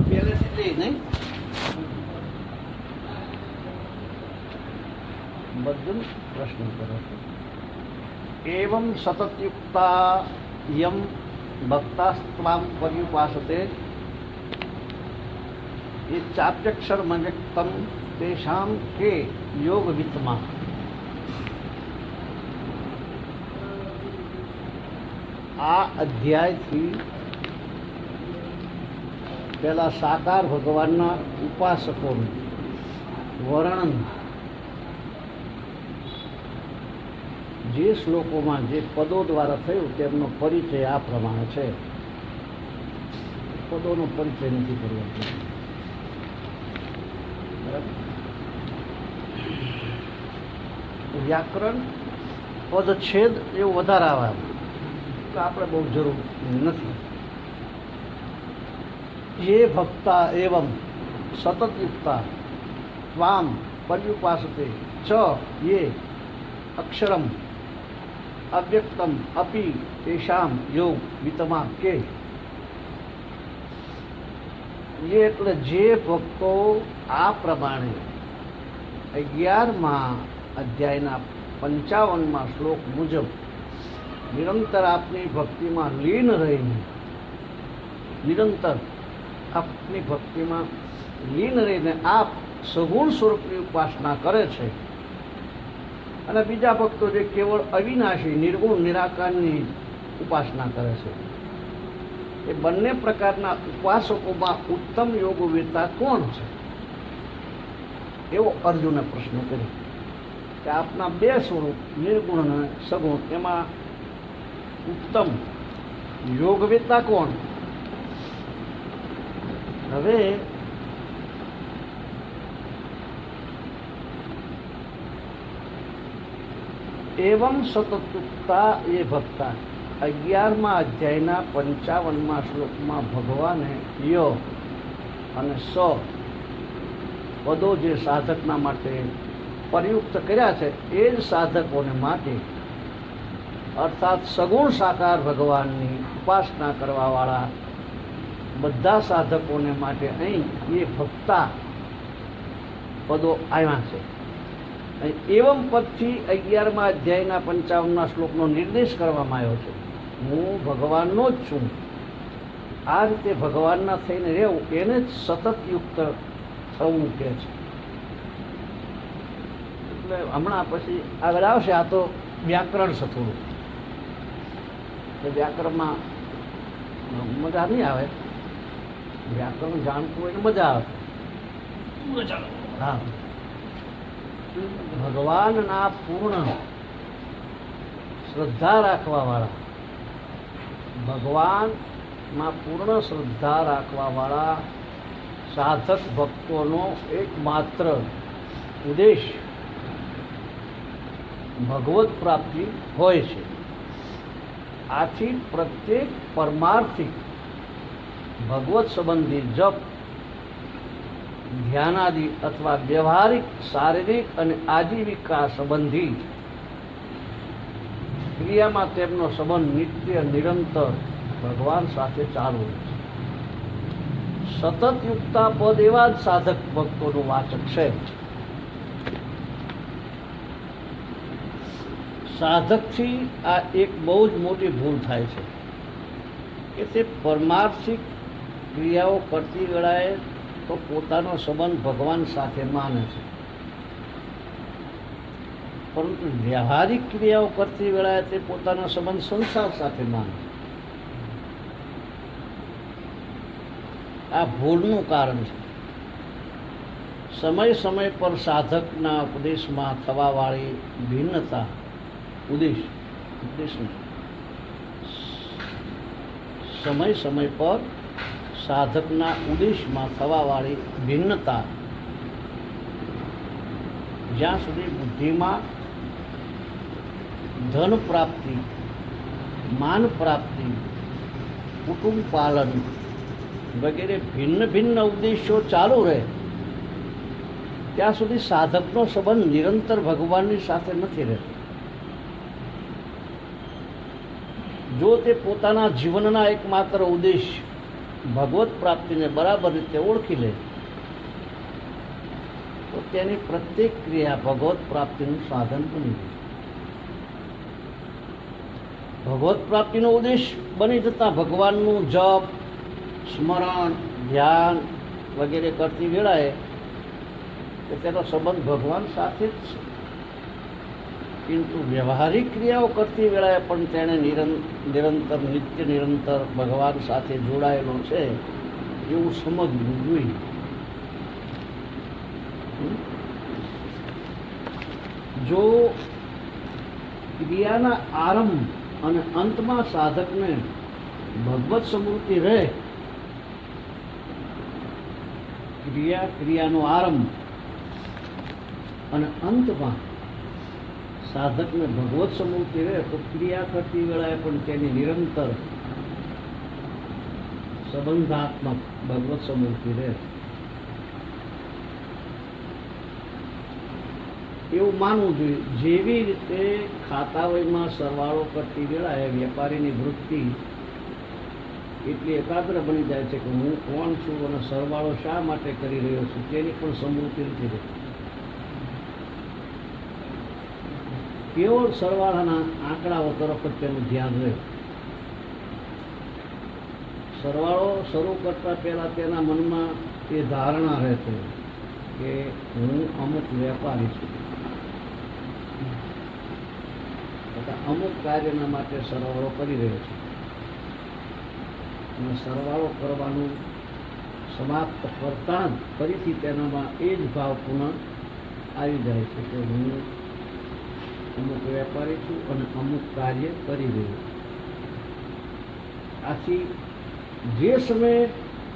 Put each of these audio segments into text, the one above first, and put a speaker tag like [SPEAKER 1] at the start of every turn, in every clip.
[SPEAKER 1] પહેલેથી લઈ નહીં બધું પ્રશ્ન કરો છો. એવં સતતયુક્તા યમ ભક્તાસ્ત્વામ પર્યુપાસતે એ ચાપ્યક્ષર મજક્તમ તેષામ કે યોગ વિત્તમાં. આ અધ્યાયથી પેલા સાકાર ભગવાનના ઉપાસકોનું વર્ણન જે શ્લોકોમાં જે પદો દ્વારા થયું તેમનો પરિચય આ પ્રમાણે છે. પદોનો પરિચય નથી કરવો. વ્યાકરણ પદછેદ એવું વધારે આવે તો આપણે બહુ જરૂર નથી. ये भक्ता एवं सततयुक्ता त्वाम पर्युपासते च ये अक्षरम अव्यक्तम अपि तेषाम योग वितमा के. ये એટલે જે ભક્તો આ પ્રમાણે 11મા અધ્યાયના 55મા શ્લોક મુજબ નિરંતર આપની ભક્તિમાં લીન રહીને નિરંતર આપની ભક્તિમાં લીન રહીને આપ સગુણ સ્વરૂપની ઉપાસના કરે છે અને બીજા ભક્તો જે કેવળ અવિનાશી નિર્ગુણ નિરાકારની ઉપાસના કરે છે, એ બંને પ્રકારના ઉપાસકોમાં ઉત્તમ યોગવેતા કોણ છે એવો અર્જુને પ્રશ્ન કર્યો કે આપના બે સ્વરૂપ નિર્ગુણ અને સગુણ એમાં ઉત્તમ યોગવેતા કોણ. હવે એવં સતતયુક્તા એ ભક્તા 11મા અધ્યાયના 55મા શ્લોકમાં ભગવાને ય અને સ પદો જે સાધકના માટે પ્રયુક્ત કર્યા છે એ જ સાધકોને માટે અર્થાત સગુણ સાકાર ભગવાનની ઉપાસના કરવાવાળા બધા સાધકોને માટે અહીં એ ભક્તા પદો આવ્યા છે. એવમ પદથી 11મા અધ્યાયના 55મા શ્લોકનો નિર્દેશ કરવામાં આવ્યો છે. હું ભગવાનનો જ છું. આ રીતે ભગવાનના થઈને રહેવું એને જ સતતયુક્ત થવું કહે છે. એટલે હમણાં પછી આગળ આવશે. આ તો વ્યાકરણ છે થોડું, વ્યાકરણમાં મજા નહીં આવે. વ્યાકરણ જાણતું હોય ને મજા આવે. હા, ભગવાનના પૂર્ણ શ્રદ્ધા રાખવા વાળા, ભગવાનમાં પૂર્ણ શ્રદ્ધા રાખવા વાળા સાધક ભક્તોનો એકમાત્ર ઉદ્દેશ ભગવત પ્રાપ્તિ હોય છે. આથી પ્રત્યેક પરમાર્થિક ભગવત સંબંધી જપ, ધ્યાનાદિ અથવા વ્યવહારિક શારીરિક અને આજીવિકા સંબંધી ક્રિયામાં તેમનો સંબંધ નિત્ય નિરંતર ભગવાન સાથે ચાલુ રહે છે. સતતયુક્તા પદ એવા જ સાધક ભક્તોનું વાચક છે. સાધકથી આ એક બહુ જ મોટી ભૂલ થાય છે કે તે પરમાર્થિક ક્રિયાઓ કરતી વેળાએ તો પોતાનો સંબંધ ભગવાન સાથે માને છે, પરંતુ વ્યવહારિક ક્રિયાઓ કરતી વેળાએ તે પોતાનો સંબંધ સંસાર સાથે માને છે. આ ભૂલનું કારણ છે. સમય સમય પર સાધકના ઉપદેશમાં થવાવાળી ભિન્નતા સમય સમય પર સાધકના ઉદ્દેશમાં થવાવાળી ભિન્નતા જ્યાં સુધી બુદ્ધિમાં ધન પ્રાપ્તિ, માન પ્રાપ્તિ, કુટુંબ પાલન વગેરે ભિન્ન ભિન્ન ઉદ્દેશો ચાલુ રહે ત્યાં સુધી સાધકનો સંબંધ નિરંતર ભગવાનની સાથે નથી રહેતો. જો તે પોતાના જીવનના એકમાત્ર ઉદ્દેશ ભગવત પ્રાપ્તિને બરાબર રીતે ઓળખી લે તો તેની પ્રત્યેક ક્રિયા ભગવત પ્રાપ્તિનું સાધન બની જાય. ભગવત પ્રાપ્તિનો ઉદ્દેશ બની જતા ભગવાનનું જપ, સ્મરણ, ધ્યાન વગેરે કરતી વેળાએ કે તેનો સંબંધ ભગવાન સાથે જ છે, કિંતુ વ્યવહારિક ક્રિયાઓ કરતી વેળાએ પણ તેણે નિરંતર નિત્ય નિરંતર ભગવાન સાથે જોડાયેલો છે એવું સમજવું જોઈએ. જો ક્રિયાના આરંભ અને અંતમાં સાધકને ભગવત સ્મૃતિ રહે, ક્રિયાનો આરંભ અને અંતમાં સાધકને ભગવત સ્મૃતિ રહે તો ક્રિયા કરતી વેળાએ પણ તેની નિરંતર સંબંધાત્મક ભગવત સ્મૃતિ રહે એવું માનવું જોઈએ. જેવી રીતે ખાતાવયમાં સરવાળો કરતી વેળાએ વેપારીની વૃત્તિ એટલી એકાગ્ર બની જાય છે કે હું કોણ છું અને સરવાળો શા માટે કરી રહ્યો છું તેની પણ સમૃદ્ધિ નથી રહેતી. કેવળ સરવાળાના આંકડાઓ તરફ જ તેનું ધ્યાન રહે. સરવાળો શરૂ કરતા પહેલા તેના મનમાં એ ધારણા રહેતી કે હું અમુક વેપારી છું, અમુક કાર્યના માટે સરવાળો કરી રહ્યો છે અને સરવાળો કરવાનું સમાપ્ત કરતા જ ફરીથી તેનામાં એ જ ભાવ પુનઃ આવી જાય છે કે હું અમુક વેપારી છું અને અમુક કાર્ય કરી રહ્યો છું. આથી જે સમયે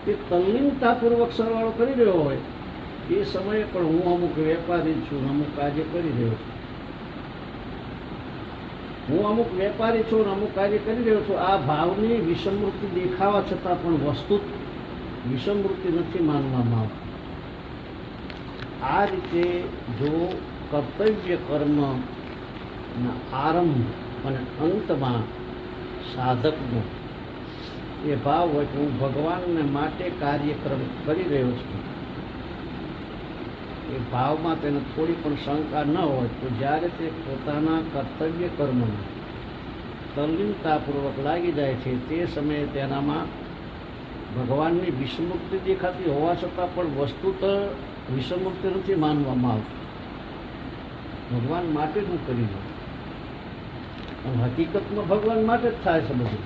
[SPEAKER 1] તે તલ્લીનતાપૂર્વક સરવાળો કરી રહ્યો હોય એ સમયે પણ હું અમુક વેપારી છું, અમુક કાર્ય કરી રહ્યો છું. હું અમુક વેપારી છું અને અમુક કાર્ય કરી રહ્યો છું. આ ભાવની વિષમવૃત્તિ દેખાવા છતાં પણ વસ્તુ વિષમવૃત્તિ નથી માનવામાં આવતી. આ રીતે જો કર્તવ્ય કર્મના આરંભ અને અંતમાં સાધકનો એ ભાવ હોય કે હું ભગવાનને માટે કાર્યક્રમ કરી રહ્યો છું, એ ભાવમાં તેને થોડી પણ શંકા ન હોય તો જ્યારે તે પોતાના કર્તવ્ય કર્મને તલ્લીનતાપૂર્વક લાગી જાય છે તે સમયે તેનામાં ભગવાનની વિષમુક્તિ દેખાતી હોવા છતાં પણ વસ્તુત વિષમુક્તિ નથી માનવામાં આવતી. ભગવાન માટે જ હું કરી દઉં અને હકીકતમાં ભગવાન માટે જ થાય છે બધું.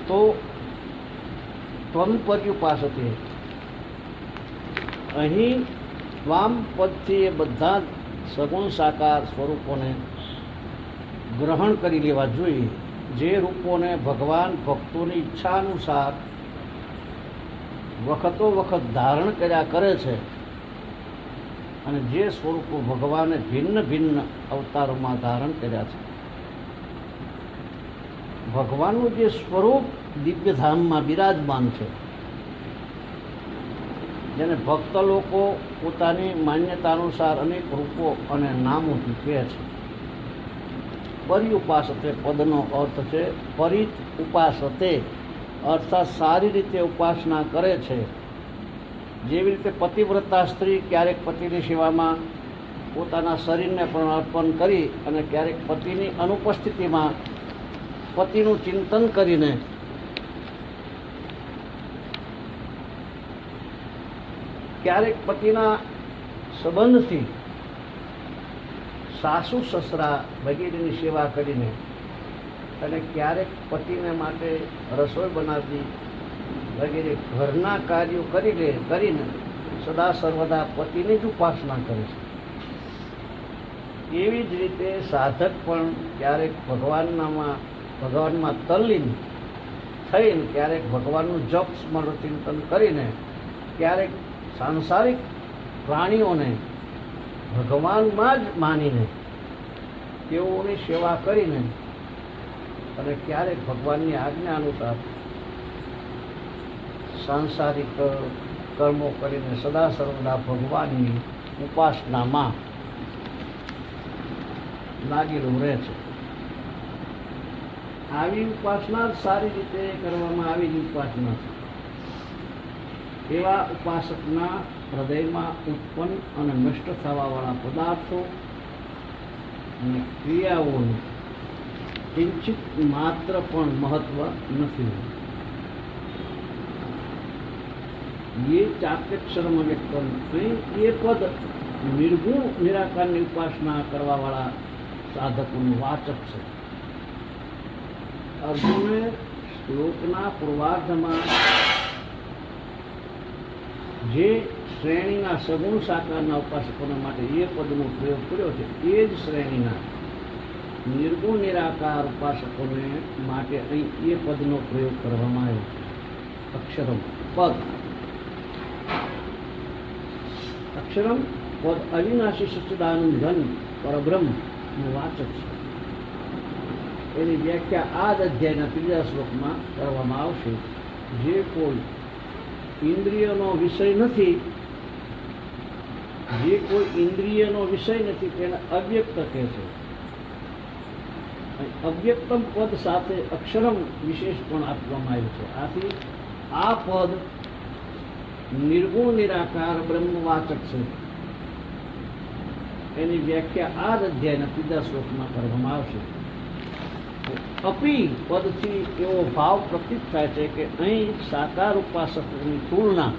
[SPEAKER 1] તો ત્વમ પર્યુપાસતે અહીં વામ પદથી એ બધા જ સગુણ સાકાર સ્વરૂપોને ગ્રહણ કરી લેવા જોઈએ, જે રૂપોને ભગવાન ભક્તોની ઈચ્છા અનુસાર વખતો વખત ધારણ કર્યા કરે છે અને જે સ્વરૂપો ભગવાને ભિન્ન ભિન્ન અવતારોમાં ધારણ કર્યા છે. ભગવાનનું જે સ્વરૂપ દિવ્યધામમાં બિરાજમાન છે, જેને ભક્ત લોકો પોતાની માન્યતા અનુસાર અનેક રૂપો અને નામોથી કહે છે. પર્યુપાસતે પદનો અર્થ છે પરિત ઉપાસતે, અર્થાત સારી રીતે ઉપાસના કરે છે. જેવી રીતે પતિવ્રતા સ્ત્રી ક્યારેક પતિની સેવામાં પોતાના શરીરને પણ અર્પણ કરી અને ક્યારેક પતિની અનુપસ્થિતિમાં પતિનું ચિંતન કરીને ક્યારેક પતિના સંબંધથી સાસુ સસરા વગેરેની સેવા કરીને અને ક્યારેક પતિને માટે રસોઈ બનાવતી વગેરે ઘરના કાર્યો કરીને સદા સર્વદા પતિની જ ઉપાસના કરે છે. એવી જ રીતે સાધક પણ ક્યારેક ભગવાનમાં તલ્લીન થઈને ક્યારેક ભગવાનનું જપ સ્મરણ ચિંતન કરીને ક્યારેક સાંસારિક પ્રાણીઓને ભગવાનમાં જ માનીને તેઓની સેવા કરીને અને ક્યારેક ભગવાનની આજ્ઞા અનુસાર સાંસારિક કર્મો કરીને સદા સર્વદા ભગવાનની ઉપાસનામાં લાગેલું રહે છે. આવી ઉપાસના જ સારી રીતે કરવામાં આવેલી ઉપાસના છે. એવા ઉપાસકના હૃદયમાં ઉત્પન્ન અને નષ્ટ થવાવાળા પદાર્થો અને ક્રિયાઓનું કિંચિત માત્ર પણ મહત્વ નથી. ये चाप्यक्षरम व्यक्तम એ પદ નિર્ગુણ નિરાકારની ઉપાસના કરવાવાળા સાધકોનું વાચક છે. અર્જુને શ્લોકના પૂર્વાર્ધમાં જે શ્રેણીના સગુણ સાકારના ઉપાસકોના માટે એ પદનો પ્રયોગ કર્યો છે, એ જ શ્રેણીના નિર્ગુણ નિરાકાર ઉપાસકોને માટે અહીં એ પદનો પ્રયોગ કરવામાં આવ્યો છે. અક્ષરમ પદ, અક્ષરમ પદ અવિનાશી સચ્ચિદાનંદ ઘન પરબ્રહ્મનું વાચક છે. એની વ્યાખ્યા આ જ અધ્યાયના 3જા શ્લોકમાં કરવામાં આવશે. જે કોઈ ઇન્દ્રિયનો વિષય નથી, જે કોઈ ઇન્દ્રિયનો વિષય નથી તેને અવ્યક્ત કહે છે. અવ્યક્તમ પદ સાથે અક્ષરમ વિશેષ પણ આપવામાં આવ્યું છે. આથી આ પદ નિર્ગુણ નિરાકાર બ્રહ્મવાચક છે. એની વ્યાખ્યા આ જ અધ્યાયના 3જા શ્લોકમાં કરવામાં આવશે. અપી પદથી એવો ભાવ પ્રતીત થાય છે કે અહીં સાકાર ઉપાસકોની તુલના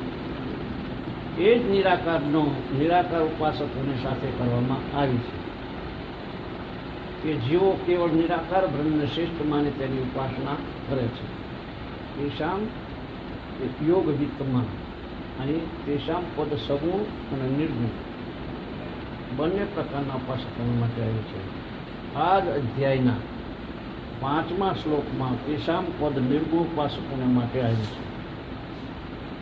[SPEAKER 1] એ જ નિરાકાર ઉપાસકોની સાથે કરવામાં આવી છે કે જેઓ કેવળ નિરાકાર બ્રહ્મને શ્રેષ્ઠ માને તેની ઉપાસના કરે છે. તેષામ યોગ વિત્તમાં અહીં તેષામ પદ સગુણ અને નિર્ગુણ બંને પ્રકારના ઉપાસકો માટે આવ્યું છે. આ જ અધ્યાયના 5મા શ્લોકમાં તેષામ પદ નિર્ગુણ ઉપાસકોને માટે આવ્યું છે,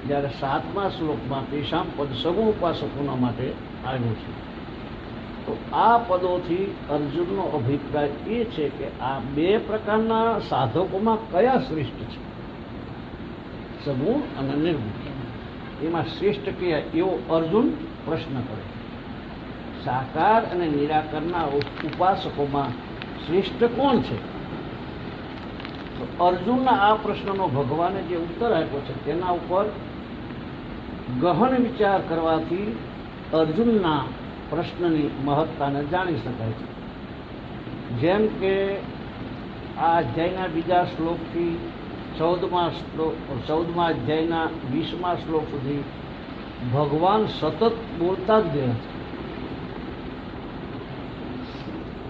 [SPEAKER 1] જ્યારે 7મા શ્લોકમાં તેષામ પદ સગુણ ઉપાસકોના માટે આવ્યું છે. તો આ પદોથી અર્જુનનો અભિપ્રાય એ છે કે આ બે પ્રકારના સાધકોમાં કયા શ્રેષ્ઠ છે, સગુણ અને નિર્ગુણ. એમાં શ્રેષ્ઠ કયા એવો અર્જુન પ્રશ્ન કરે. સાકાર અને નિરાકારના ઉપાસકોમાં શ્રેષ્ઠ કોણ છે? તો અર્જુનના આ પ્રશ્નનો ભગવાને જે ઉત્તર આપ્યો છે તેના ઉપર ગહન વિચાર કરવાથી અર્જુનના પ્રશ્નની મહત્તાને જાણી શકાય છે. જેમ કે આ અધ્યાયના 2જા શ્લોકથી 14મા અધ્યાયના 20મા શ્લોક સુધી ભગવાન સતત બોલતા જ ગયા છે.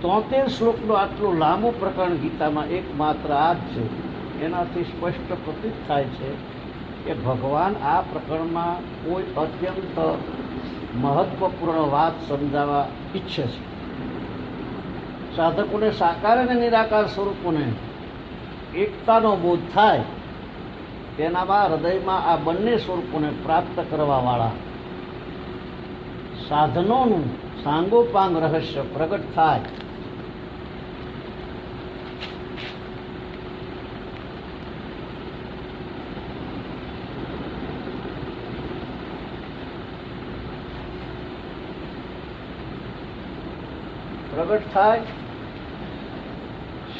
[SPEAKER 1] 73 શ્લોકનું આટલું લાંબુ પ્રકરણ ગીતામાં એકમાત્ર આ જ છે. એનાથી સ્પષ્ટ પ્રતીત થાય છે કે ભગવાન આ પ્રકરણમાં કોઈ અત્યંત મહત્વપૂર્ણ વાત સમજાવવા ઈચ્છે છે. સાધકોને સાકાર અને નિરાકાર સ્વરૂપોને એકતાનો બોધ થાય તેનામાં હૃદયમાં આ બંને સ્વરૂપોને પ્રાપ્ત કરવાવાળા સાધનોનું સાંગોપાંગ રહસ્ય પ્રગટ થાય.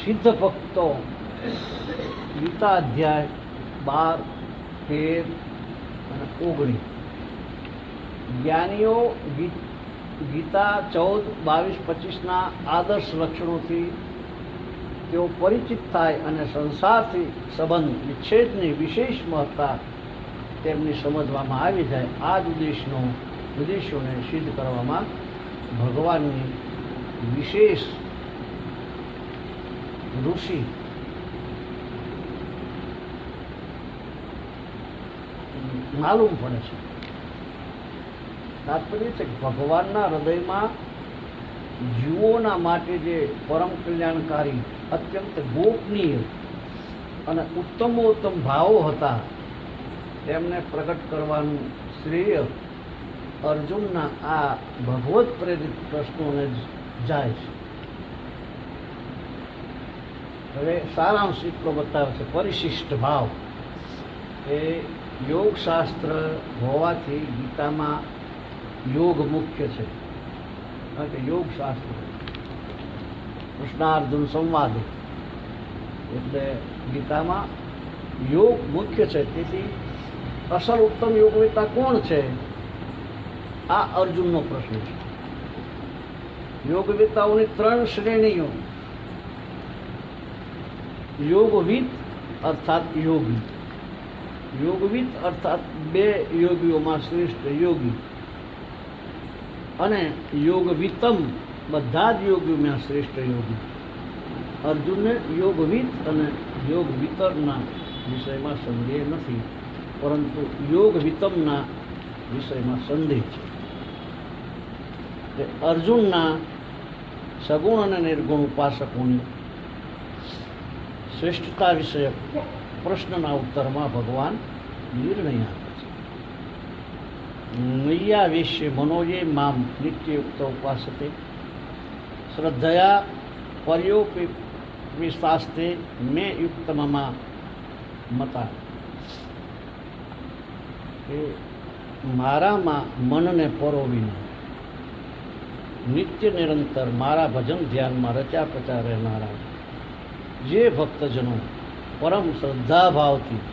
[SPEAKER 1] સિદ્ધ ભક્તો ગીતા અધ્યાય 12, 13 અને 19, જ્ઞાનીઓ ગીતા 14, 22, 25ના આદર્શ લક્ષણોથી તેઓ પરિચિત થાય અને સંસારથી સંબંધ વિચ્છેદની વિશેષ મહત્તા તેમની સમજવામાં આવી જાય. આ જ ઉદ્દેશોને સિદ્ધ કરવામાં ભગવાનની વિશેષ ઋષિ માલુમ પડે છે. તાત્પર્ય છે કે ભગવાનના હૃદયમાં જીવોના માટે જે પરમ કલ્યાણકારી, અત્યંત ગોપનીય અને ઉત્તમોત્તમ ભાવો હતા તેમને પ્રગટ કરવાનું શ્રેય અર્જુનના આ ભગવત પ્રેરિત પ્રશ્નોને જાય છે. હવે સારાંશ એટલો બતાવે છે. પરિશિષ્ટ ભાવ એ યોગશાસ્ત્ર હોવાથી ગીતામાં યોગ મુખ્ય છે. કારણ કે યોગશાસ્ત્ર કૃષ્ણાર્જુન સંવાદ એટલે ગીતામાં યોગ મુખ્ય છે. તેથી અસલ ઉત્તમ યોગવેતા કોણ છે, આ અર્જુનનો પ્રશ્ન છે. યોગવેતાઓની 3 શ્રેણીઓ: યોગવિદ અર્થાત યોગી, યોગવિદ અર્થાત 2 યોગીઓમાં શ્રેષ્ઠ યોગી, અને યોગવિતમ બધા જ યોગીઓમાં શ્રેષ્ઠ યોગી. અર્જુનને યોગવિદ અને યોગવિતરના વિષયમાં સંદેહ નથી, પરંતુ યોગવિતમના વિષયમાં સંદેહ છે. અર્જુનના સગુણ અને નિર્ગુણ ઉપાસકોની શ્રેષ્ઠતા વિષયક પ્રશ્નના ઉત્તરમાં ભગવાન નિર્ણય આપે છે. મય્યાવેશ્ય મનોયે મામ નિત્યયુક્ત ઉપાસતે શ્રદ્ધયા પર્યોપિશાસ્તે મે યુક્તમમા મતા. એ મારામાં મનને પરોવીને નિત્ય નિરંતર મારા ભજન ધ્યાનમાં રચા પચા રહેનારા જે ભક્તજનો પરમ શ્રદ્ધાભાવથી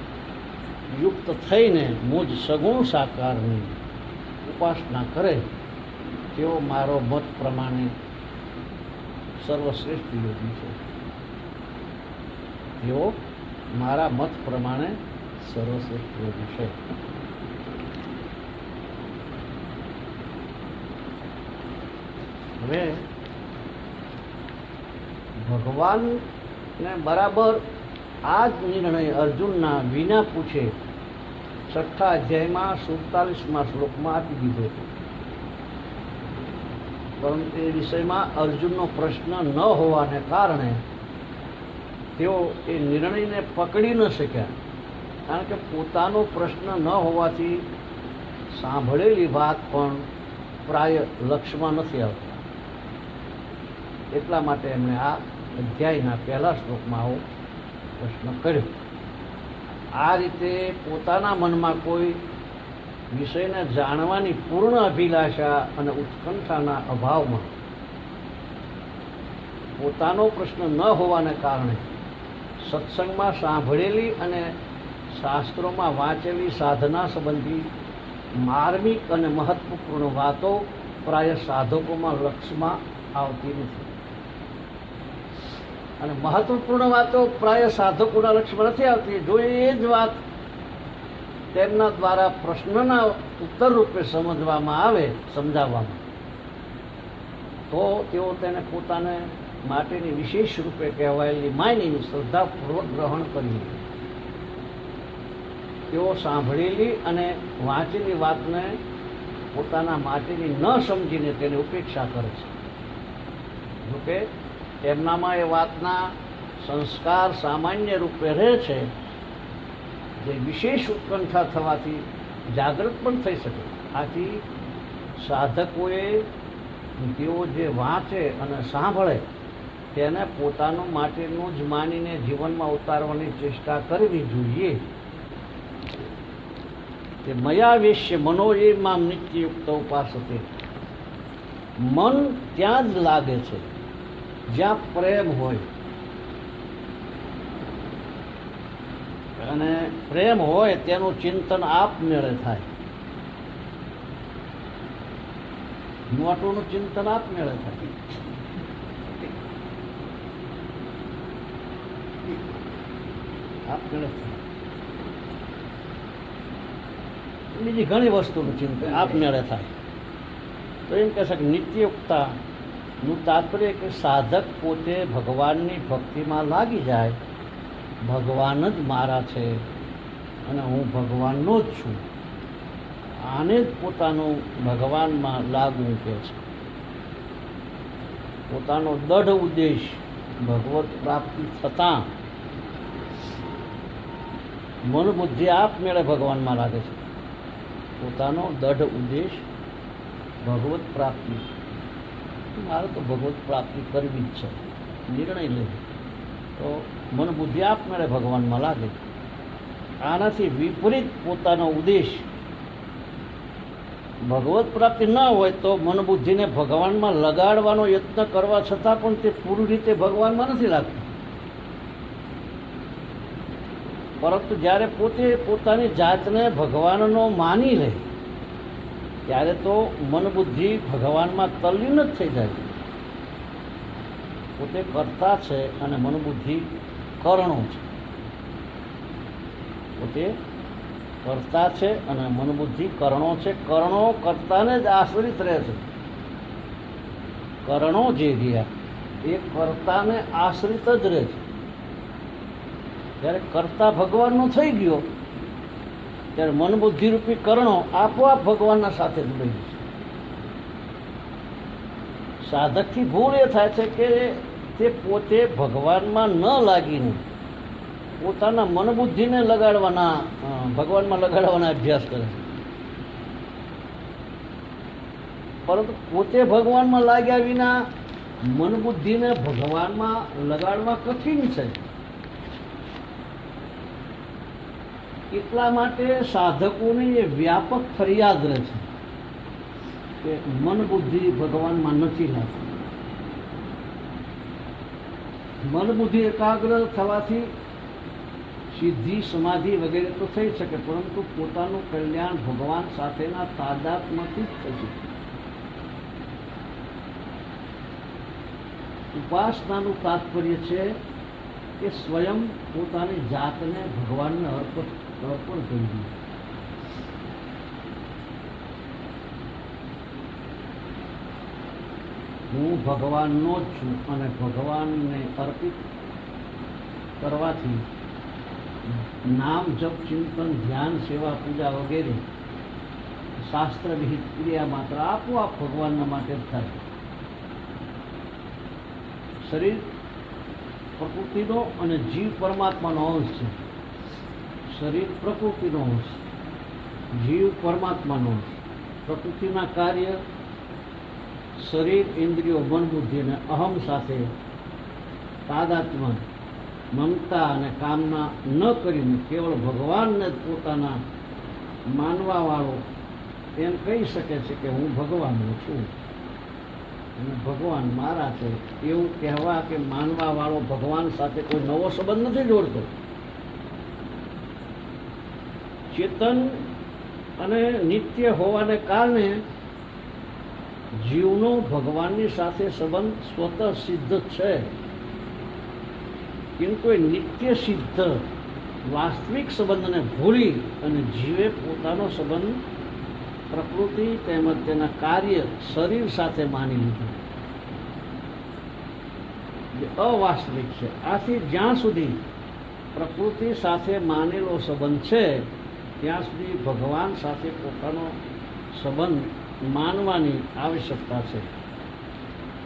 [SPEAKER 1] યુક્ત થઈને મુજ સગુણ સાકારની ઉપાસના કરે, તેઓ મારો મત પ્રમાણે સર્વશ્રેષ્ઠ યોગી છે. તેઓ મારા મત પ્રમાણે સર્વશ્રેષ્ઠ યોગી છે. હવે ભગવાનને બરાબર આ જ નિર્ણય અર્જુનના વિના પૂછે 6ઠ્ઠા અધ્યાયમાં 47મા શ્લોકમાં આપી દીધો હતો. પરંતુ એ વિષયમાં અર્જુનનો પ્રશ્ન ન હોવાને કારણે તેઓ એ નિર્ણયને પકડી ન શક્યા. કારણ કે પોતાનો પ્રશ્ન ન હોવાથી સાંભળેલી વાત પણ પ્રાય લક્ષમાં નથી આવતી. એટલા માટે એમણે આ અધ્યાયના પહેલા શ્લોકમાં આવો પ્રશ્ન કર્યો. આ રીતે પોતાના મનમાં કોઈ વિષયને જાણવાની પૂર્ણ અભિલાષા અને ઉત્કંઠાના અભાવમાં પોતાનો પ્રશ્ન ન હોવાને કારણે સત્સંગમાં સાંભળેલી અને શાસ્ત્રોમાં વાંચેલી સાધના સંબંધી માર્મિક અને મહત્વપૂર્ણ વાતો પ્રાય સાધકોમાં લક્ષમાં આવતી નથી. અને મહત્વપૂર્ણ વાતો પ્રાય સાધકોના લક્ષ્યમાં નથી આવતી. જો એ જ વાત તેમના દ્વારા પ્રશ્નના ઉત્તર રૂપે સમજાવવામાં તો તેઓ તેને પોતાને માટેની વિશેષ રૂપે કહેવાયેલી માનીને શ્રદ્ધાપૂર્વક ગ્રહણ કરી. તેઓ સાંભળેલી અને વાંચેલી વાતને પોતાના માટેની ન સમજીને તેની ઉપેક્ષા કરે છે. જોકે તેમનામાં એ વાતના સંસ્કાર સામાન્ય રૂપે રહે છે, જે વિશેષ ઉત્કંઠા થવાથી જાગૃત પણ થઈ શકે. આથી સાધકોએ તેઓ જે વાંચે અને સાંભળે તેને પોતાનું માટેનું જ માનીને જીવનમાં ઉતારવાની ચેષ્ટા કરવી જોઈએ. તે મયાવેશ્ય મનોયે મામ નિત્યયુક્ત ઉપાસતે. મન ત્યાં જ લાગે છે જ્યાં પ્રેમ હોય, અને પ્રેમ હોય તેનું ચિંતન આપમેળે થાય. મોટુંનું ચિંતન આપમેળે થાય. આપમેળે થાય. બીજી ઘણી વસ્તુનું ચિંતન આપમેળે થાય. તો એમ કહેશે કે નિત્યયુક્તાનું તાત્પર્ય કે સાધક પોતે ભગવાનની ભક્તિમાં લાગી જાય. ભગવાન જ મારા છે અને હું ભગવાનનો જ છું. આને જ પોતાનું ભગવાનમાં લાગવું કહે છે. પોતાનો દઢ ઉદ્દેશ ભગવત પ્રાપ્તિ થતાં મન બુદ્ધિ આપમેળે ભગવાનમાં લાગે છે. પોતાનો દઢ ઉદ્દેશ ભગવત પ્રાપ્તિ, મારે તો ભગવત પ્રાપ્તિ કરવી જ છે, નિર્ણય લે તો મન બુદ્ધિ આપમેળે ભગવાનમાં લાગે. આનાથી વિપરીત પોતાનો ઉદ્દેશ ભગવત પ્રાપ્તિ ન હોય તો મન બુદ્ધિને ભગવાનમાં લગાડવાનો યત્ન કરવા છતાં પણ તે પૂરી રીતે ભગવાનમાં નથી લાગતું. પરંતુ જ્યારે પોતે પોતાની જાતને ભગવાનનો માની લે ત્યારે તો મન બુદ્ધિ ભગવાનમાં તલ્લીન જ થઈ જાય. પોતે કર્તા છે અને મન બુદ્ધિ કરણો છે. પોતે કર્તા છે અને મન બુદ્ધિ કરણો છે. કરણો કર્તાને જ આશ્રિત રહે છે. કરણો જે રહ્યા એ કર્તાને આશ્રિત જ રહે છે. જ્યારે કર્તા ભગવાનનો થઈ ગયો ત્યારે મન બુદ્ધિ રૂપી કરણો આપોઆપ ભગવાનના સાથે જોડાઈ જશે. સાધકથી ભૂલ એ થાય છે કે તે પોતે ભગવાનમાં ન લાગીને પોતાના મન બુદ્ધિને લગાડવાના ભગવાનમાં લગાડવાના અભ્યાસ કરે છે. પરંતુ પોતે ભગવાનમાં લાગ્યા વિના મન બુદ્ધિને ભગવાનમાં લગાડવા કઠિન છે. એટલા માટે સાધકોની એ વ્યાપક ફરિયાદ રહે છે કે મન બુદ્ધિ ભગવાનમાં નથી લાગતી. મન બુદ્ધિ એકાગ્ર થવાથી સિદ્ધિ સમાધિ વગેરે તો થઈ શકે, પરંતુ પોતાનું કલ્યાણ ભગવાન સાથેના તાદાત્મ્યથી જ થઈ શકે. ઉપાસનાનું તાત્પર્ય છે કે સ્વયં પોતાની જાતને ભગવાનને અર્પણ કરી દે. હું ભગવાનનો જ છું અને ભગવાનને અર્પિત કરવાથી નામ જપ ચિંતન ધ્યાન સેવા પૂજા વગેરે શાસ્ત્ર વિહિત ક્રિયા માત્ર આપોઆપ ભગવાનના માટે જ થાય. શરીર પ્રકૃતિનો અને જીવ પરમાત્માનો અંશ છે. શરીર પ્રકૃતિનો અંશ, જીવ પરમાત્માનો અંશ. પ્રકૃતિના કાર્ય શરીર ઇન્દ્રિયો મન બુદ્ધિ અને અહમ સાથે તાદાત્મ્ય મમતા અને કામના ન કરીને કેવળ ભગવાનને જ પોતાના માનવાવાળો એમ કહી શકે છે કે હું ભગવાનનો છું અને ભગવાન મારા છે એવું કહેવા કે માનવાવાળો ભગવાન સાથે કોઈ નવો સંબંધ નથી જોડતો. ચેતન અને નિત્ય હોવાને કારણે જીવનો ભગવાનની સાથે સંબંધ સ્વતઃ સિદ્ધ છે. કિંતુ એ નિત્ય સિદ્ધ વાસ્તવિક સંબંધને ભૂલી અને જીવે પોતાનો સંબંધ પ્રકૃતિ તેમજ તેના કાર્ય શરીર સાથે માની લીધું, જે અવાસ્તવિક છે. આથી જ્યાં સુધી પ્રકૃતિ સાથે માનેલો સંબંધ છે ત્યાં સુધી ભગવાન સાથે પોતાનો સંબંધ માનવાની આવશ્યકતા છે.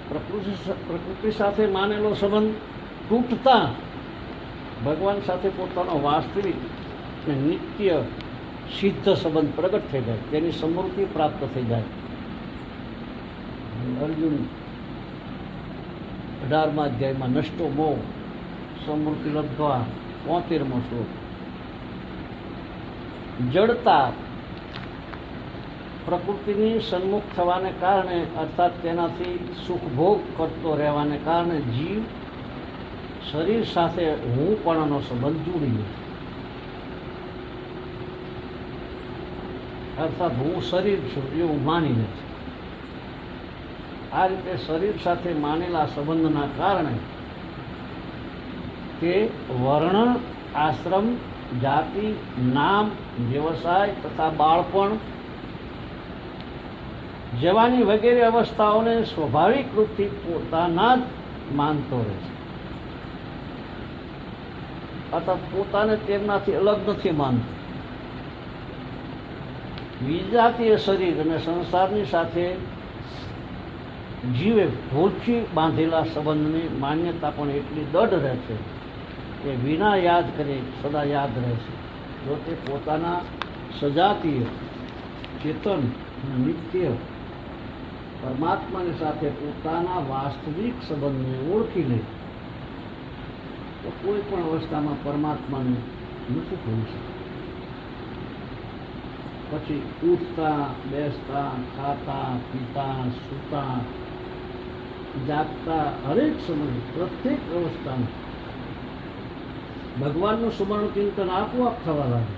[SPEAKER 1] પ્રકૃતિ સાથે માનેલો સંબંધ તૂટતા ભગવાન સાથે પોતાનો વાસ્તવિક અને નિત્ય સિદ્ધ સંબંધ પ્રગટ થઈ જાય, તેની સમૃદ્ધિ પ્રાપ્ત થઈ જાય. અર્જુન 18મા અધ્યાયમાં નષ્ટો મોહ સમૃદ્ધિ લબ્ધવા 73મો શ્લોક. જડતા પ્રકૃતિની સન્મુખ થવાને કારણે અર્થાત તેનાથી સુખભોગ કરતો રહેવાને કારણે જીવ શરીર સાથે હુંપણાનો સંબંધ જોડી લે. અર્થાત હું શરીર છું એવું માની લે છે. આ રીતે શરીર સાથે માનેલા સંબંધના કારણે તે વર્ણ, આશ્રમ, જાતિ, નામ, વ્યવસાય તથા બાળપણ જવાની વગેરે અવસ્થાઓને સ્વાભાવિક રૂપથી પોતાના જ માનતો રહે છે. અર્થાત પોતાને તેમનાથી અલગ નથી માનતો. વિજાતીય શરીર અને સંસારની સાથે જીવે ભૂલથી બાંધેલા સંબંધની માન્યતા પણ એટલી દઢ રહે છે કે વિના યાદ કરે સદા યાદ રહે છે. જો તે પોતાના સજાતીય ચેતન અને નિત્ય પરમાત્માની સાથે પોતાના વાસ્તવિક સંબંધને ઓળખી લે તો કોઈ પણ અવસ્થામાં પરમાત્માને નથી ભૂલી શકતા. પછી ઉઠતા, બેસતા, ખાતા, પીતા, સૂતા, જાગતા હરેક સમય પ્રત્યેક અવસ્થામાં ભગવાનનું સ્મરણ ચિંતન આપોઆપ થવા લાગે.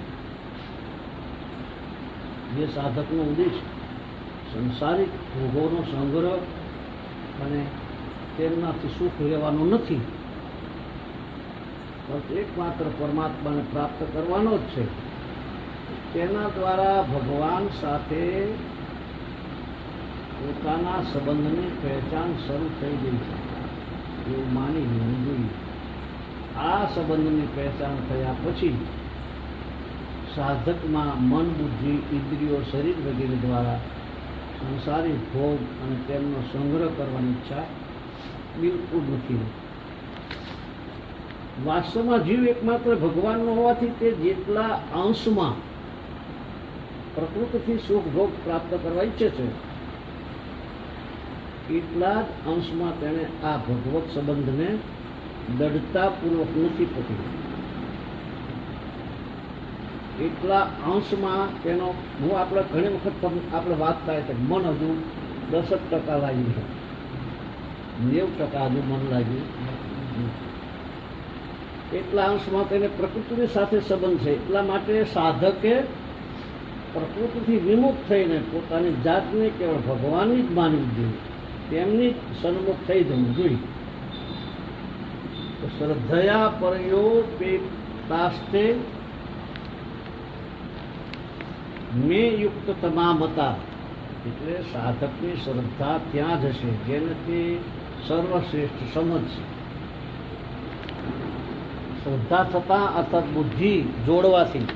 [SPEAKER 1] જે સાધકનો ઉદ્દેશ સંસારિક ભોગોનો સંગ્રહ અને તેમનાથી સુખ લેવાનું નથી, પણ એકમાત્ર પરમાત્માને પ્રાપ્ત કરવાનો જ છે. તેના દ્વારા ભગવાન સાથે પોતાના સંબંધની પહેચાન શરૂ થઈ ગઈ છે એવું માની લેવું જોઈએ. આ સંબંધની પહેચાન થયા પછી સાધકમાં મન, બુદ્ધિ, ઇન્દ્રિયો, શરીર વગેરે દ્વારા સંસારી ભોગ અને તેમનો સંગ્રહ કરવાની ઈચ્છા બિલકુલ નથી. વાસ્તવમાં જીવ એકમાત્ર ભગવાનનો હોવાથી તે જેટલા અંશમાં પ્રકૃતિથી સુખ ભોગ પ્રાપ્ત કરવા ઈચ્છે છે, એટલા જ અંશમાં તેણે આ ભગવત સંબંધને દૃઢતાપૂર્વક નથી પકડ્યો. એટલા અંશમાં તેનો હું આપણે ઘણી વખત આપણે વાત થાય છે મન હજુ 10% લાગ્યું છે, 90% હજુ મન લાગ્યું. એટલા અંશમાં તેને પ્રકૃતિની સાથે સંબંધ છે. એટલા માટે સાધકે પ્રકૃતિથી વિમુખ થઈને પોતાની જાતને કેવળ ભગવાનની જ માનવી જોઈએ, તેમની જ સન્મુખ થઈ જવું જોઈએ. શ્રદ્ધયા પરયોપેતાસ્તે મે યુક્ત તમામતા, એટલે સાધકની શ્રદ્ધા ત્યાં જ હશે જેને તે સર્વશ્રેષ્ઠ સમજશે. શ્રદ્ધા થતાં અર્થાત બુદ્ધિ જોડવાથી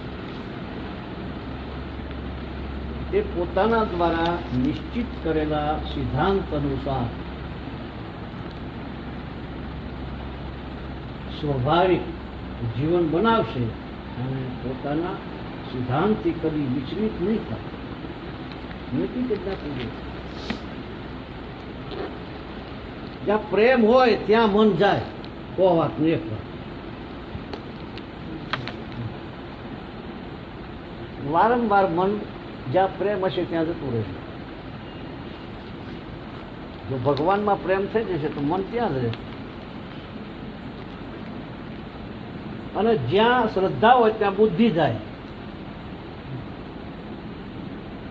[SPEAKER 1] તે પોતાના દ્વારા નિશ્ચિત કરેલા સિદ્ધાંત અનુસાર સ્વાભાવિક જીવન બનાવશે અને પોતાના સિદ્ધાંતથી કદી વિચલિત નહીં થાય. નથી કેટલા પૂજે જ્યાં પ્રેમ હોય ત્યાં મન જાય. કો વાત ને એક વાત વારંવાર મન જ્યાં પ્રેમ હશે ત્યાં જતું રહેશે. જો ભગવાનમાં પ્રેમ થઈ જશે તો મન ત્યાં જ રહે. અને જ્યાં શ્રદ્ધા હોય ત્યાં બુદ્ધિ જાય.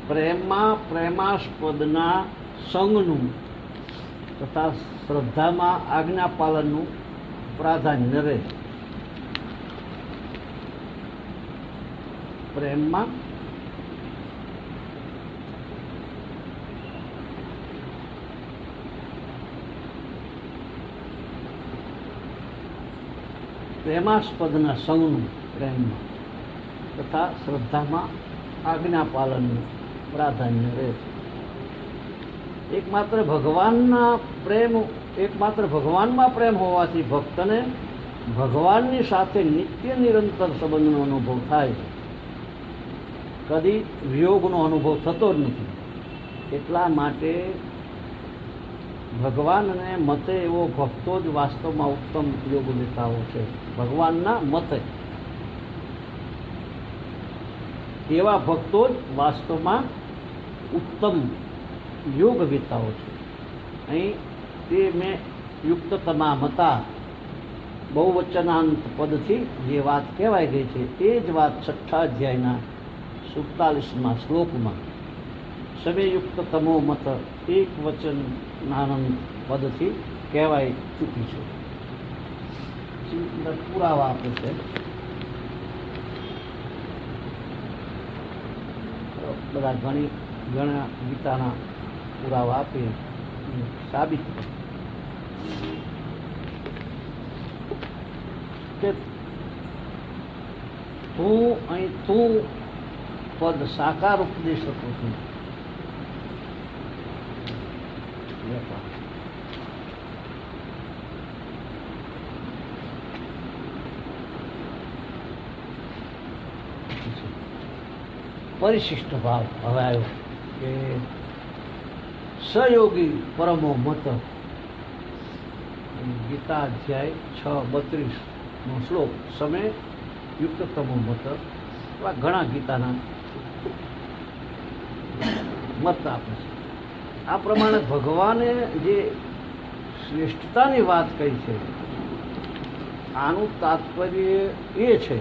[SPEAKER 1] પ્રેમમાં પ્રેમાસ્પદના સંગનું તથા શ્રદ્ધામાં આજ્ઞા પાલનનું પ્રાધાન્ય રહે. પ્રેમમાં પ્રેમાસ્પદના સંગનું પ્રેમમાં તથા શ્રદ્ધામાં આજ્ઞા પાલનનું પ્રાધાન્ય રહે છે. એકમાત્ર ભગવાનમાં પ્રેમ હોવાથી ભક્તને ભગવાનની સાથે નિત્ય નિરંતર સંબંધનો અનુભવ થાય છે. કદી વિયોગનો અનુભવ થતો જ નથી. એટલા માટે ભગવાનને મતે એવો ભક્તો જ વાસ્તવમાં ઉત્તમ યોગ વિતાઓ છે. ભગવાનના મતે એવા ભક્તો જ વાસ્તવમાં ઉત્તમ યોગ વિતાઓ છે. અહીં તે મેં યુક્ત તમામતા બહુવચનાંત પદથી જે વાત કહેવાય ગઈ છે તે જ વાત 6ઠ્ઠા અધ્યાયના 47મા શ્લોકમાં સમયયુક્ત તમો મત એક વચનાનંદ પદથી કહેવાય ચૂકી છે. પુરાવા આપે છે. બધા ઘણા ગીતાના પુરાવા આપે સાબિત કે તું પદ સાકાર ઉપદેશ શકું છું. પરિશિષ્ટ ભાવ હવે આવ્યો કે સહયોગી પરમો મત. ગીતા અધ્યાય 6:32નો શ્લોક સમય યુક્તતમો મત. એવા ઘણા ગીતાના મત આપે છે. આ પ્રમાણે ભગવાને જે શ્રેષ્ઠતાની વાત કહી છે આનું તાત્પર્ય એ છે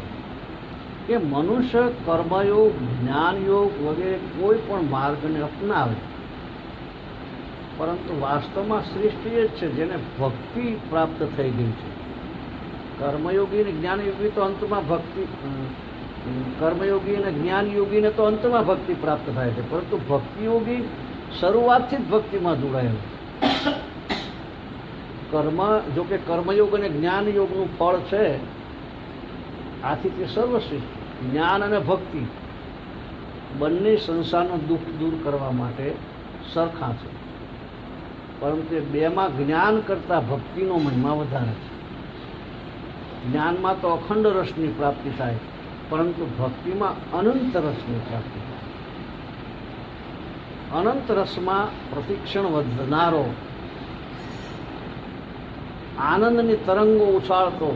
[SPEAKER 1] કે મનુષ્ય કર્મયોગ, જ્ઞાનયોગ વગેરે કોઈ પણ માર્ગને અપનાવે, પરંતુ વાસ્તવમાં શ્રેષ્ઠ એ જ છે જેને ભક્તિ પ્રાપ્ત થઈ ગઈ છે. કર્મયોગી અને જ્ઞાનયોગી તો અંતમાં ભક્તિ, કર્મયોગી અને જ્ઞાનયોગીને તો અંતમાં ભક્તિ પ્રાપ્ત થાય છે, પરંતુ ભક્તિયોગી શરૂઆતથી જ ભક્તિમાં જોડાયેલો. જો કે કર્મયોગ અને જ્ઞાનયોગનું ફળ છે, આથી તે સર્વશ્રેષ્ઠ. જ્ઞાન અને ભક્તિ બંને સંસારનું દુઃખ દૂર કરવા માટે સરખા છે, પરંતુ એ બેમાં જ્ઞાન કરતાં ભક્તિનો મહિમા વધારે છે. જ્ઞાનમાં તો અખંડ રસની પ્રાપ્તિ થાય, પરંતુ ભક્તિમાં અનંત રસની પ્રાપ્તિ થાય. અનંત રસમાં પ્રતિક્ષણ વધનારો આનંદની તરંગો ઉછાળતો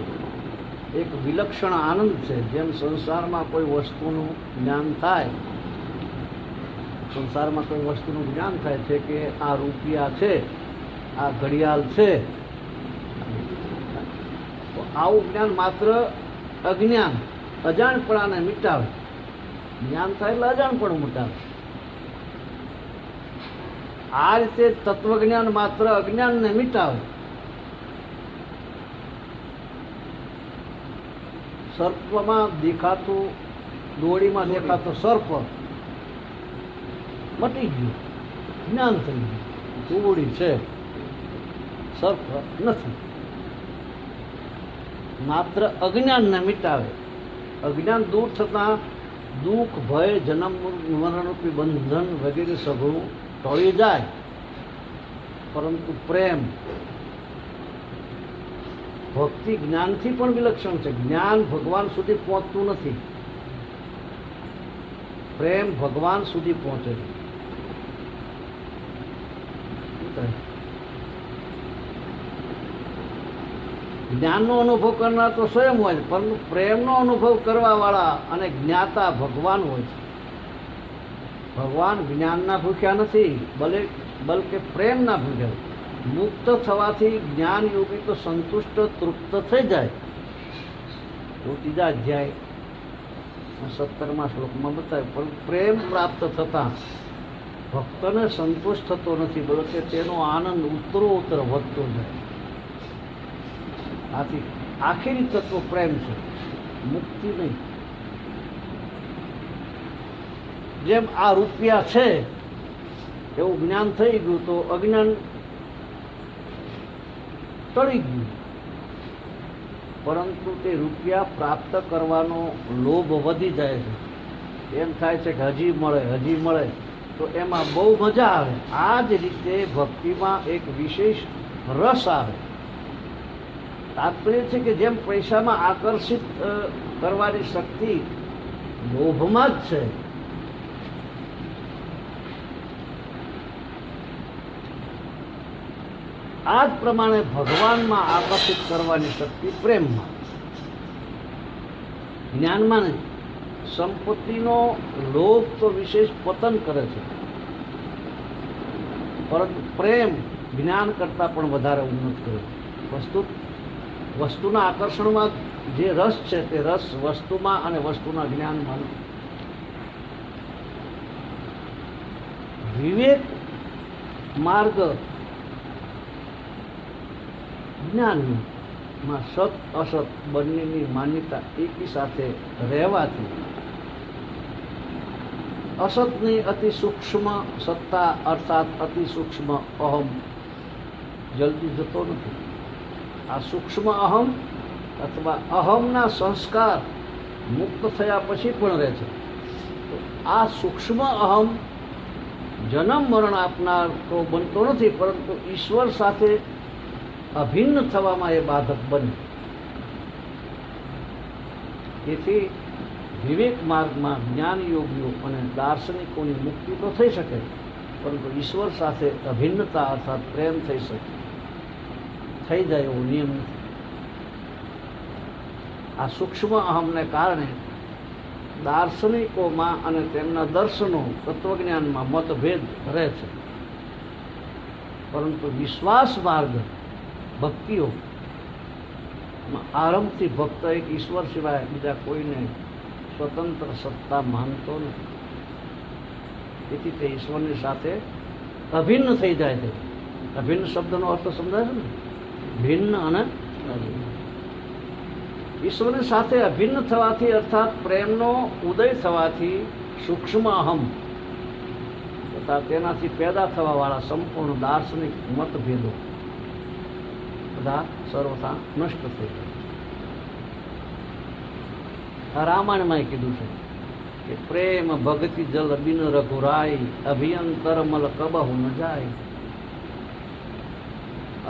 [SPEAKER 1] એક વિલક્ષણ આનંદ છે. જેમ સંસારમાં કોઈ વસ્તુનું જ્ઞાન થાય, સંસારમાં કોઈ વસ્તુનું જ્ઞાન થાય છે કે આ રૂપિયા છે, આ ઘડિયાળ છે, તો આવું જ્ઞાન માત્ર અજ્ઞાન, અજાણપણાને મિટાવે. જ્ઞાન થાય એટલે અજાણપણું મિટાવે. આ રીતે તત્વજ્ઞાન માત્ર અજ્ઞાનને મિટાવે. સર્પમાં દેખાતું, દોડીમાં દેખાતો સર્પ મટી ગયું, જ્ઞાન થઈ ગયું. દોડી છે, સર્પ નથી. માત્ર અજ્ઞાનને મિટાવે. અજ્ઞાન દૂર થતાં દુઃખ, ભય, જન્મ મરણરૂપી બંધન વગેરે સઘળું ટળી જાય, પરંતુ પ્રેમ, ભક્તિ જ્ઞાનથી પણ વિલક્ષણ છે. જ્ઞાન ભગવાન સુધી પહોંચતું નથી, પ્રેમ ભગવાન સુધી પહોંચે છે. જ્ઞાનનો અનુભવ કરનાર તો સ્વયં હોય છે, પરંતુ પ્રેમનો અનુભવ કરવા વાળા અને જ્ઞાતા ભગવાન હોય છે. ભગવાન જ્ઞાનના ભૂખ્યા નથી, બલકે પ્રેમના ભૂખ્યા. મુક્ત થવાથી જ્ઞાન યોગી તો સંતુષ્ટ, તૃપ્ત થઈ જાય. તો ત્રીજા અધ્યાય 17મા શ્લોકમાં બતાવ્યું. પણ પ્રેમ પ્રાપ્ત થતા ભક્તને સંતોષ થતો નથી, બલકે તેનો આનંદ ઉત્તરોત્તર વધતો જાય. આથી આખરી તત્વ પ્રેમ છે, મુક્તિ નહીં. જેમ આ રૂપિયા છે એવું જ્ઞાન થઈ ગયું તો અજ્ઞાન ટળી ગયું, પરંતુ તે રૂપિયા પ્રાપ્ત કરવાનો લોભ વધી જાય છે. એમ થાય છે કે હજી મળે, તો એમાં બહુ મજા આવે. આ જ રીતે ભક્તિમાં એક વિશેષ રસ આવે. તાત્પર્ય છે કે જેમ પૈસામાં આકર્ષિત કરવાની શક્તિ લોભમાં જ છે, આ જ પ્રમાણે ભગવાનમાં આકર્ષિત કરવાની શક્તિ પ્રેમમાં. જ્ઞાનમાં નહીં. સંપત્તિનો લોભ તો વિશેષ પતન કરે છે, પરંતુ પ્રેમ જ્ઞાન કરતાં પણ વધારે ઉન્નત કરે છે. વસ્તુના આકર્ષણમાં જે રસ છે તે રસ વસ્તુમાં અને વસ્તુના જ્ઞાનમાં નથી. વિવેક માર્ગ જ્ઞાનમાં સત અસત બંનેની માન્યતા એકી સાથે રહેવાથી અસતની અતિ સૂક્ષ્મ સત્તા અર્થાત અતિ સૂક્ષ્મ અહમ જલ્દી જતો નથી. આ સૂક્ષ્મ અહમ અથવા અહમના સંસ્કાર મુક્ત થયા પછી પણ રહે છે. તો આ સૂક્ષ્મ અહમ જન્મ મરણ આપનાર તો બનતો નથી, પરંતુ ઈશ્વર સાથે અભિન્ન થવામાં એ બાધક બને. તેથી વિવેક માર્ગમાં જ્ઞાન યોગીઓ અને દાર્શનિકોની મુક્તિ તો થઈ શકે, પરંતુ ઈશ્વર સાથે અભિન્નતા અર્થાત પ્રેમ થઈ જાય એવો નિયમ નથી. આ સૂક્ષ્મ અહમને કારણે દાર્શનિકોમાં અને તેમના દર્શનો તત્વજ્ઞાનમાં મતભેદ રહે છે, પરંતુ વિશ્વાસ માર્ગ ભક્તિઓ આરંભથી ભક્ત એક ઈશ્વર સિવાય બીજા કોઈને સ્વતંત્ર સત્તા માનતો નથી. તેથી તે ઈશ્વરની સાથે અભિન્ન થઈ જાય છે. અભિન્ન શબ્દનો અર્થ સમજાય છે ને, ભિન્ન અને અભિન્ન. ઈશ્વરની સાથે અભિન્ન થવાથી અર્થાત પ્રેમનો ઉદય થવાથી સૂક્ષ્મ અહમ તથા તેનાથી પેદા થવાવાળા સંપૂર્ણ દાર્શનિક મતભેદો બધા સર્વથા નષ્ટ થઈ ગયા. રામાયણમાં કીધું છે કે પ્રેમ ભક્તિ જલ બિન રઘુરાય અભિયંતર મલ કબહુ ન જાય.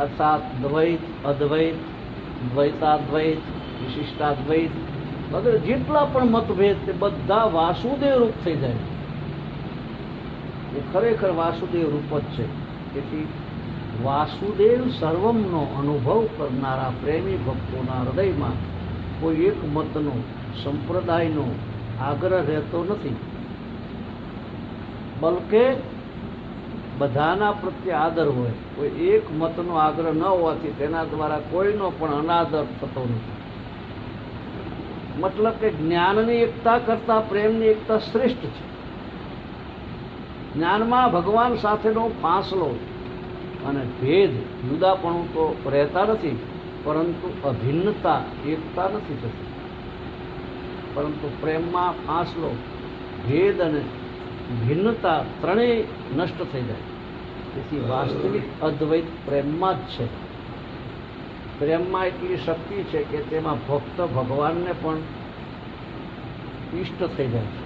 [SPEAKER 1] અર્થાત દ્વૈત અદ્વૈત દ્વૈતાદ્વૈત વિશિષ્ટાદ્વૈત વગેરે જેટલા પણ મતભેદ તે બધા વાસુદેવ રૂપ થઈ જાય. એ ખરેખર વાસુદેવ રૂપ જ છે. તેથી વાસુદેવ સર્વમનો અનુભવ કરનારા પ્રેમી ભક્તોના હૃદયમાં કોઈ એક મતનો સંપ્રદાયનો આગ્રહ રહેતો નથી, બલકે બધાના પ્રત્યે આદર હોય. કોઈ એક મતનો આગ્રહ ન હોવાથી તેના દ્વારા કોઈનો પણ અનાદર થતો નથી. મતલબ કે જ્ઞાનની એકતા કરતા પ્રેમની એકતા શ્રેષ્ઠ છે. જ્ઞાનમાં ભગવાન સાથેનો ફાંસલો અને ભેદ જુદાપણું તો રહેતા નથી, પરંતુ અભિન્નતા એકતા નથી થતી. પરંતુ પ્રેમમાં ફાંસલો, ભેદ અને ભિન્નતા ત્રણેય નષ્ટ થઈ જાય. તેથી વાસ્તવિક અદ્વૈત પ્રેમમાં જ છે. પ્રેમમાં એટલી શક્તિ છે કે તેમાં ભક્ત ભગવાનને પણ ઇષ્ટ થઈ જાય છે.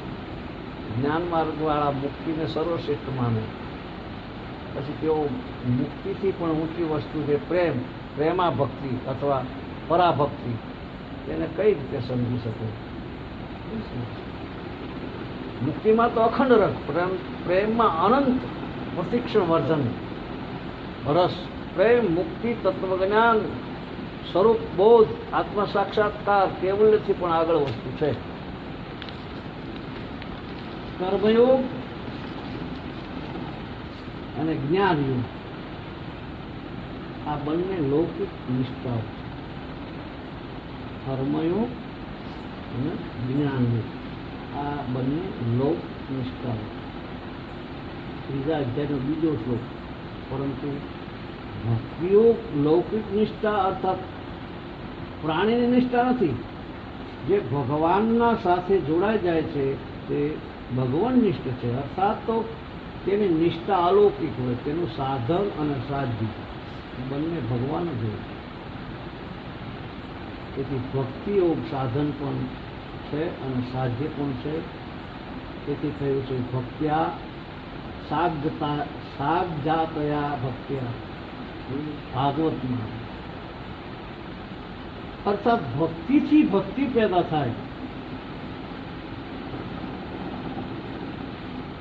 [SPEAKER 1] જ્ઞાન માર્ગવાળા મુક્તિને સર્વશ્રેષ્ઠ માને. પછી તેઓ મુક્તિથી પણ ઊંચી વસ્તુ છે પ્રેમ, પ્રેમા ભક્તિ અથવા પરાભક્તિ, તેને કઈ રીતે સમજી શકે? મુક્તિમાં તો અખંડ રસ, પ્રેમમાં અનંત પ્રતિક્ષણ વર્ધન રસ. પ્રેમ, મુક્તિ, તત્વજ્ઞાન, સ્વરૂપ બોધ, આત્મ સાક્ષાત્કાર, કેવલ્યથી પણ આગળ વસ્તુ છે. કર્મયોગ અને જ્ઞાનયોગ આ બંને લૌકિક નિષ્ઠાઓ. કર્મયોગ અને જ્ઞાનયોગ આ બંને લોક નિષ્ઠાઓ. ત્રીજા અધ્યાયનો બીજો શ્લોક. પરંતુ ભક્તિયોગ લૌકિક નિષ્ઠા અર્થાત પ્રાણીની નિષ્ઠા નથી. જે ભગવાનના સાથે જોડાઈ જાય છે તે ભગવાન નિષ્ઠ છે. અર્થાત તો તેની નિષ્ઠા અલૌકિક હોય. તેનું સાધન અને સાધ્ય બંને ભગવાન જ હોય. તેથી ભક્તિયોગ સાધન પણ છે અને સાધ્ય પણ છે. તેથી થયું છે ભક્ત્યા સાગજાતયા ભક્ત્યા ભાગવતમાં. અર્થાત ભક્તિથી ભક્તિ પેદા થાય.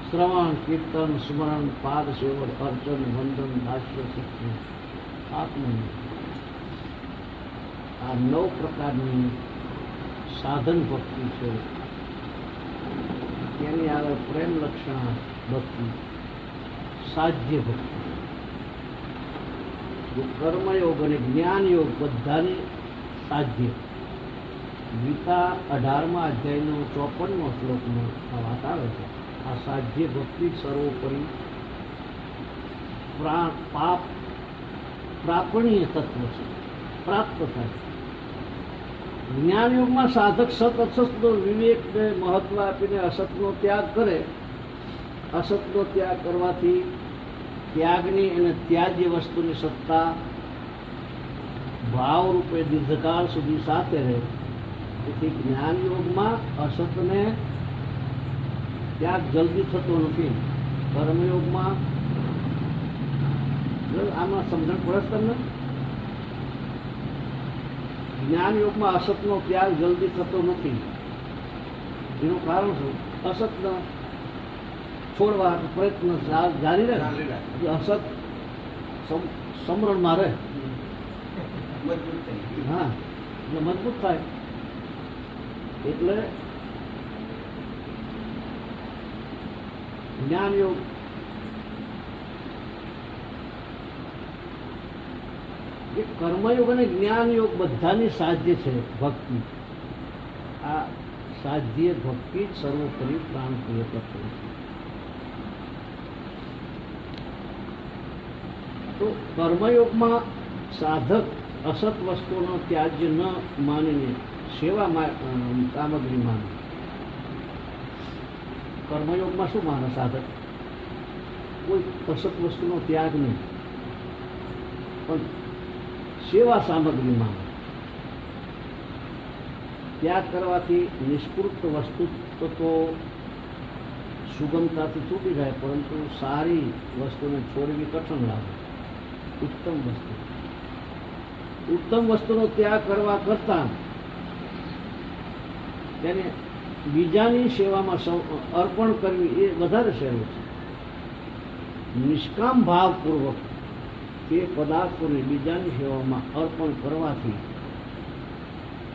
[SPEAKER 1] શ્રવણ, કીર્તન, સ્મરણ, પાદ સેવન, અર્ચન, વંદન, દાસ્ય, શિક્ષણ, આત્મનિર્ભર આ 9 પ્રકારની સાધન ભક્તિ છે. તેની આગળ પ્રેમ લક્ષણ ભક્તિ, સાધ્ય ભક્તિ, કર્મયોગ અને જ્ઞાનયોગ બધાની સાધ્ય. ગીતા 18મા અધ્યાયનો 54મો શ્લોકમાં આ વાત આવે છે. આ સાધ્ય ભક્તિ સર્વોપરી પાપ પ્રાપણીય તત્વ છે, પ્રાપ્ત થાય. જ્ઞાનયુગમાં સાધક સત અસતનો વિવેકને મહત્વ આપીને અસતનો ત્યાગ કરે. અસતનો ત્યાગ કરવાથી ત્યાગની અને ત્યાજ્ય વસ્તુની સત્તા ભાવરૂપે દીર્ઘકાળ સુધી સાથે રહે. તેથી જ્ઞાનયોગમાં અસતને ત્યાગ જલ્દી થતો નથી. કર્મયોગમાં આમાં સમજણ પડે તમને? જ્ઞાનયોગમાં અસતનો ત્યાગ જલ્દી થતો નથી. એનું કારણ શું? અસતનો છોડવા પ્રયત્ન જારી રહે. અસત સમરણમાં રહે. હા, એટલે મજબૂત થાય. એટલે જ્ઞાનયોગ એ કર્મયોગ અને જ્ઞાન યોગ બધાની સાધ્ય છે ભક્તિ. આ સાધ્ય ભક્તિ જ સર્વોપરી પ્રાણપ્રિય તત્વ છે. તો કર્મયોગમાં સાધક અસત વસ્તુનો ત્યાજ્ય ન માનીને સેવા સામગ્રી માને. કર્મયોગમાં શું માને સાધક? કોઈ અસત વસ્તુનો ત્યાગ નહીં, પણ સેવા સામગ્રી માને. ત્યાગ કરવાથી નિષ્કૃત વસ્તુ તો સુગમતાથી છૂટી જાય, પરંતુ સારી વસ્તુને છોડવી કઠણ લાગે. ઉત્તમ વસ્તુનો ત્યાગ કરવા કરતાં તેને બીજાની સેવામાં અર્પણ કરવી એ વધારે સહેલું છે. નિષ્કામ ભાવપૂર્વક તે પદાર્થોને બીજાની સેવામાં અર્પણ કરવાથી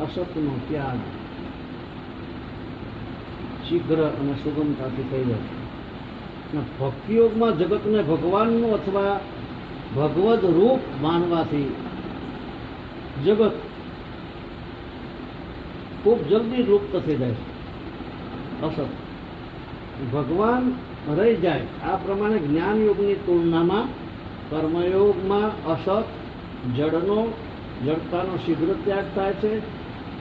[SPEAKER 1] અસતનો ત્યાગ શીઘ્ર અને સુગમતાથી થઈ જાય છે. ભક્તિયોગમાં જગતને ભગવાનનું અથવા ભગવદ રૂપ માનવાથી જગત ખૂબ જલ્દી લુપ્ત થઈ જાય છે. અસત ભગવાન રહી જાય. આ પ્રમાણે જ્ઞાન યોગની તુલનામાં કર્મયોગમાં અસત જડતાનો શીઘ્ર ત્યાગ થાય છે.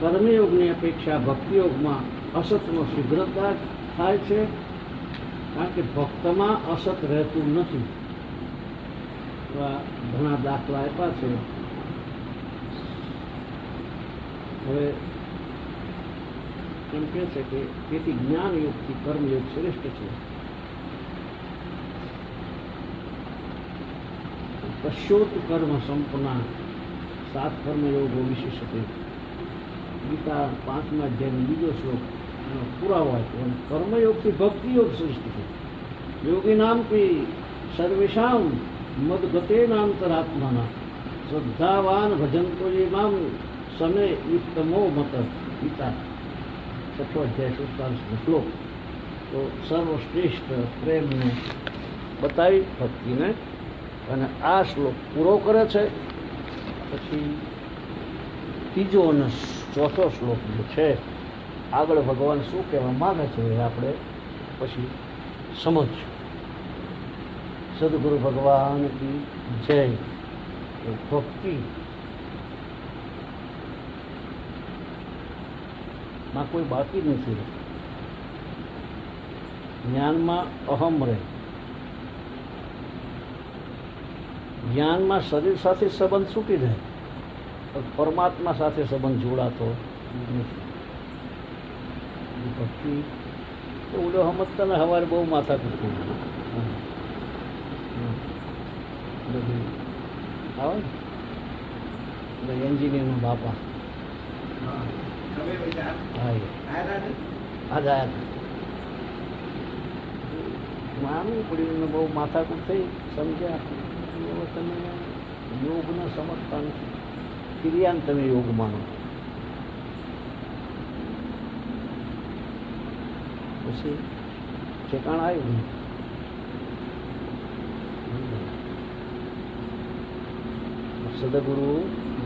[SPEAKER 1] કર્મયોગની અપેક્ષા ભક્તિયોગમાં અસતનો શીઘ્ર ત્યાગ થાય છે, કારણ કે ભક્તમાં અસત રહેતું નથી. ઘણા દાખલા આપ્યા છે. હવે એમ કહે છે કે તેથી જ્ઞાન યોગથી કર્મયોગ શ્રેષ્ઠ છે. પશ્યોત કર્મ સંપન્ના 7 કર્મયોગો વિશિષ્ટ. ગીતા 5મા અધ્યાયનો બીજો શ્લોક એનો પુરાવો આપ્યો. કર્મયોગથી ભક્તિયોગ શ્રેષ્ઠ છે. યોગી નામથી સર્વેશામ મદગતેનાંતરાત્માના શ્રદ્ધાવાન ભજંતો જે મામ સમે યુક્તમો મત. ગીતા 6ઠો અધ્યાય 47નો શ્લોક. તો સર્વશ્રેષ્ઠ પ્રેમને બતાવી ભક્તિને, અને આ શ્લોક પૂરો કરે છે. પછી ત્રીજો અને ચોથો શ્લોક જે છે, આગળ ભગવાન શું કહેવા માગે છે એ આપણે પછી સમજશું. સદગુરુ ભગવાન કી જય. ભક્તિ માં કોઈ બાકી નથી રહે. જ્ઞાનમાં અહમ રહે. જ્ઞાનમાં શરીર સાથે સંબંધ છૂટી જાય, પરમાત્મા સાથે સંબંધ જોડાતો નથી. ભક્તિ તો ઓલો સમજતા ને સવારે બહુ માથા કૂટતું આવે ને એન્જિનિયરનો બાપા. હા આજ આયા માનવું પડ્યું, બહુ માથાકૂટ થઈ. સમજ્યા? તમે યોગને સમજતા નથી. ક્રિયાને તમે યોગ માનો. પછી ઠેકાણ આવ્યું. સદગુરુ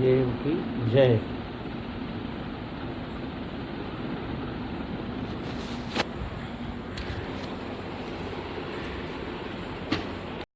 [SPEAKER 1] દેવ કી જય.